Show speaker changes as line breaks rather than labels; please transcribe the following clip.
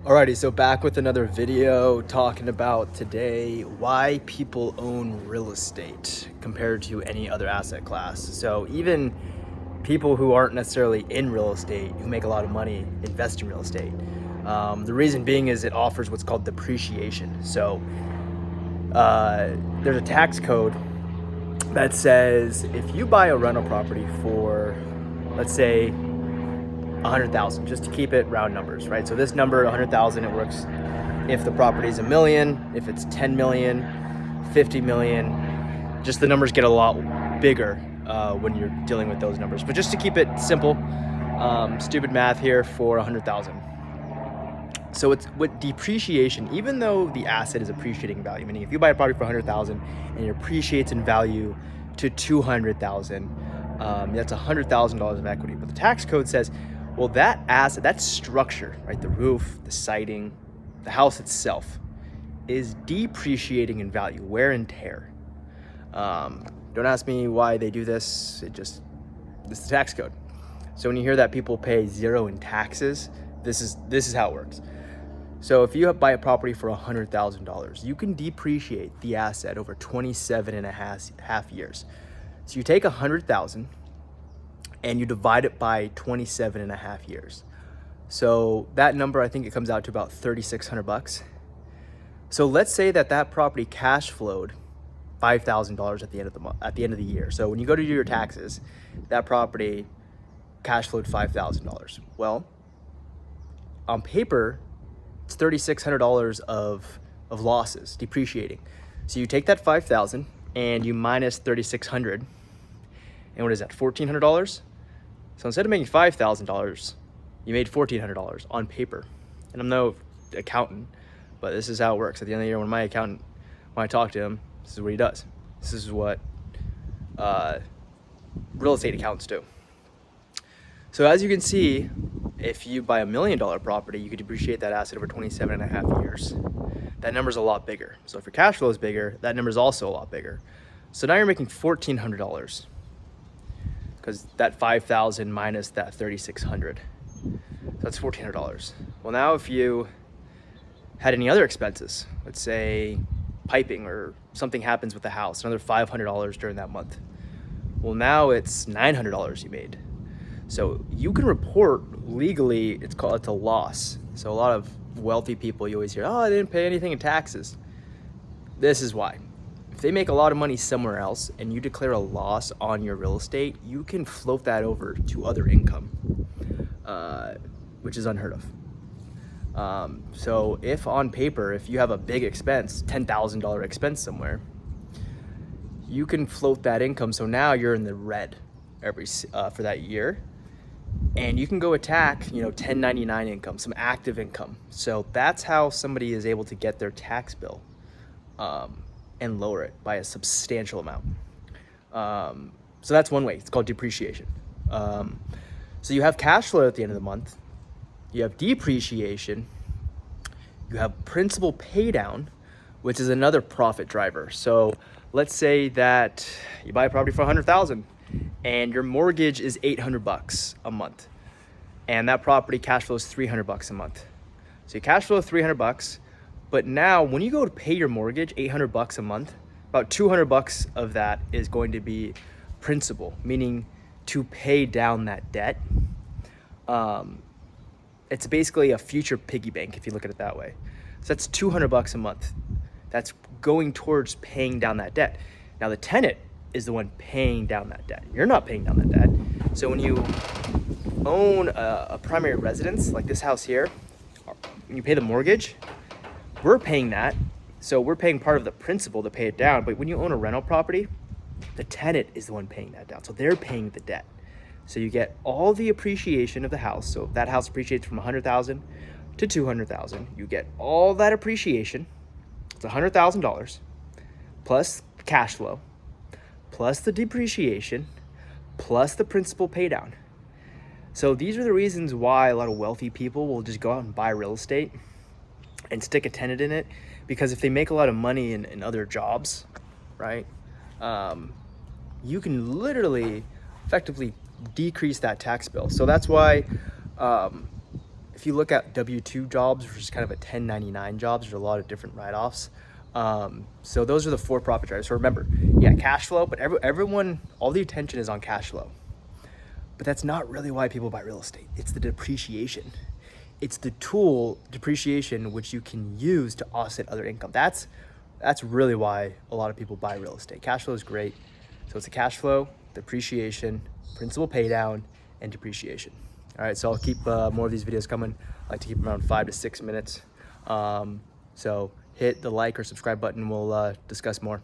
Alrighty, so back with another video talking about today why people own real estate compared to any other asset class. So even people who aren't necessarily in real estate, who make a lot of money, invest in real estate. The reason being is it offers what's called depreciation. So there's a tax code that says if you buy a rental property for, let's say, 100,000, just to keep it round numbers, right? So this number, 100,000, it works if the property is a million, if it's 10 million, 50 million, just the numbers get a lot bigger when you're dealing with those numbers. But just to keep it simple, stupid math here for 100,000. So it's with depreciation, even though the asset is appreciating in value, meaning if you buy a property for 100,000 and it appreciates in value to 200,000, that's $100,000 of equity. But the tax code says, well, that asset, that structure, right, the roof, the siding, the house itself, is depreciating in value, wear and tear. Don't ask me why they do this. This is the tax code. So when you hear that people pay zero in taxes, this is how it works. So if you buy a property for $100,000, you can depreciate the asset over 27 and a half years. So you take 100,000 and you divide it by 27 and a half years. So that number, I think it comes out to about $3,600. So let's say that property cash flowed $5,000 at the end of the month, at the end of the year. So when you go to do your taxes, that property cash flowed $5,000. Well, on paper, it's $3,600 of losses, depreciating. So you take that 5,000 and you minus 3,600, and what is that, $1,400? So instead of making $5,000, you made $1,400 on paper. And I'm no accountant, but this is how it works. At the end of the year, when I talk to him, this is what he does. This is what real estate accountants do. So as you can see, if you buy $1 million property, you could depreciate that asset over 27 and a half years. That number's a lot bigger. So if your cash flow is bigger, that number's also a lot bigger. So now you're making $1,400 because that 5,000 minus that 3,600. So that's $1,400. Well, now if you had any other expenses, let's say piping or something happens with the house, another $500 during that month. Well, now it's $900 you made. So you can report legally, it's a loss. So a lot of wealthy people, you always hear, oh, I didn't pay anything in taxes. This is why. If they make a lot of money somewhere else and you declare a loss on your real estate, you can float that over to other income, which is unheard of. So if on paper, if you have a big expense, $10,000 expense somewhere, you can float that income. So now you're in the red for that year. And you can go attack, 1099 income, some active income. So that's how somebody is able to get their tax bill and lower it by a substantial amount. So that's one way. It's called depreciation. So you have cash flow at the end of the month. You have depreciation. You have principal pay down, which is another profit driver. So let's say that you buy a property for $100,000 and your mortgage is $800 a month, and that property cash flows $300 a month. So you cash flow $300, but now when you go to pay your mortgage, $800 a month, about $200 of that is going to be principal, meaning to pay down that debt. It's basically a future piggy bank if you look at it that way. So that's $200 a month. That's going towards paying down that debt. Now the tenant is the one paying down that debt. You're not paying down that debt. So when you own a primary residence, like this house here, when you pay the mortgage, we're paying that. So we're paying part of the principal to pay it down. But when you own a rental property, the tenant is the one paying that down. So they're paying the debt. So you get all the appreciation of the house. So if that house appreciates from 100,000 to 200,000, you get all that appreciation. It's $100,000 plus cash flow, plus the depreciation, plus the principal pay down. So these are the reasons why a lot of wealthy people will just go out and buy real estate and stick a tenant in it, because if they make a lot of money in other jobs, right, you can literally effectively decrease that tax bill. So that's why if you look at W-2 jobs versus kind of a 1099 jobs, there's a lot of different write-offs. So those are the for-profit drivers. So remember, yeah, cash flow, but everyone, all the attention is on cash flow. But that's not really why people buy real estate. It's the depreciation. It's the tool, depreciation, which you can use to offset other income. That's really why a lot of people buy real estate. Cash flow is great. So it's a cash flow, depreciation, principal pay down, and depreciation. All right, so I'll keep more of these videos coming. I like to keep them around 5 to 6 minutes. So hit the like or subscribe button. We'll discuss more.